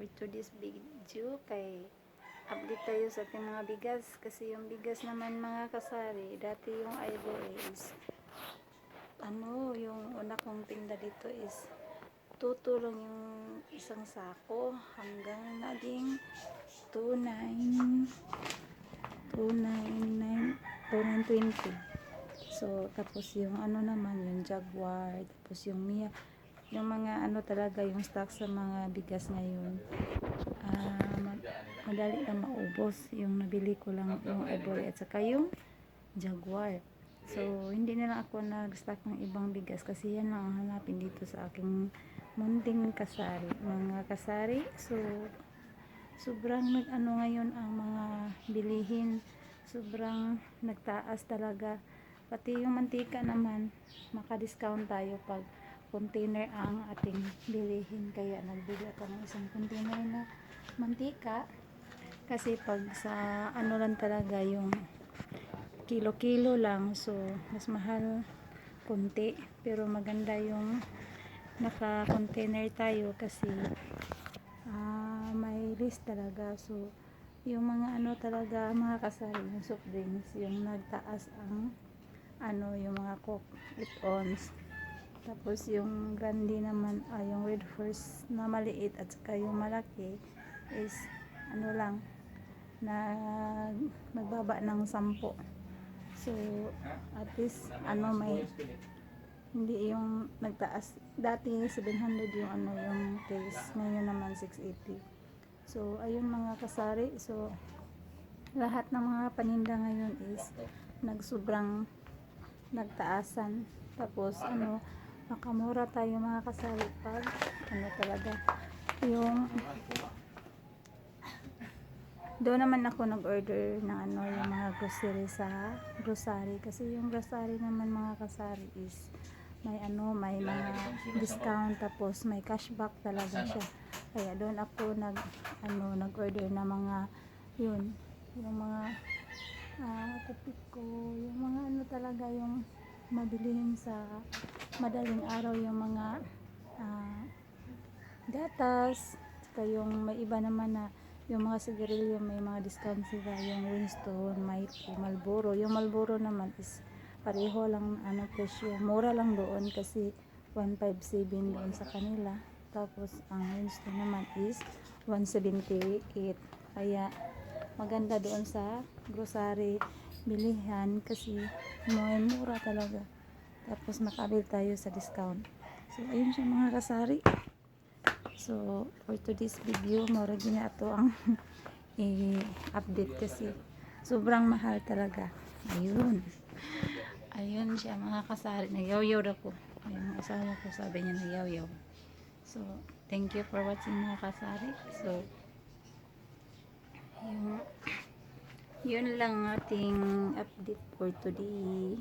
for today's video kay update tayo sa ating mga bigas kasi yung bigas naman mga kasari dati yung idol is yung una kong tinda dito is tutulong yung isang sako hanggang naging 2,920. So tapos yung naman yung Jaguar, tapos yung Mia, yung mga talaga yung stock sa mga bigas ngayon, madali lang maubos. Yung nabili ko lang yung Ivory at saka yung Jaguar. So hindi na lang ako nag-stock ng ibang bigas kasi yan lang ang hanapin dito sa aking munting kasari, mga kasari. So sobrang ngayon ang mga bilihin, sobrang nagtaas talaga. Pati yung mantika naman, maka-discount tayo pag container ang ating bilihin. Kaya nagbili ako ng isang container na mantika. Kasi pag sa lang talaga yung kilo-kilo lang, so mas mahal konti. Pero maganda yung naka-container tayo kasi may list talaga. So yung mga talaga mga kasari, yung soft drinks, yung nagtaas ang yung mga Coke, It-ons. Tapos yung Grande naman, yung Red Horse na maliit at saka yung malaki is lang nagbaba ng 10. So at least may hindi yung nagtaas. Dati 700 yung yung case, ngayon naman 680. So ayun mga kasari, so lahat ng mga paninda ngayon is nagsobrang nagtaasan. Tapos makamura tayo mga kasari pag talaga yung doon naman ako nag-order ng yung mga grocery sa grocery kasi yung grocery naman mga kasari is may may mga discount, tapos may cashback talaga siya. Kaya doon ako nag-order na mga yung mga kupiko, yung mga talaga yung mabilihin sa madaling araw, yung mga gatas, saka yung may iba naman na yung mga sigarilyo, may mga discount sila, yung Winston, may Marlboro. Yung Marlboro naman is pareho lang presyo, mura lang doon kasi 157 doon sa kanila. Tapos ang Winston naman is 178. Kaya maganda doon sa grocery bilihan kasi mura talaga. Tapos makabili tayo sa discount. So ayun siya mga kasari. So for today's video, mura din ato ang i-update kasi sobrang mahal talaga. Ayun siya mga kasari. Nagyaw-yaw ako. Yung asawa ko sabi niya nagyaw-yaw. So thank you for watching mga kasari. So yun lang ating update for today.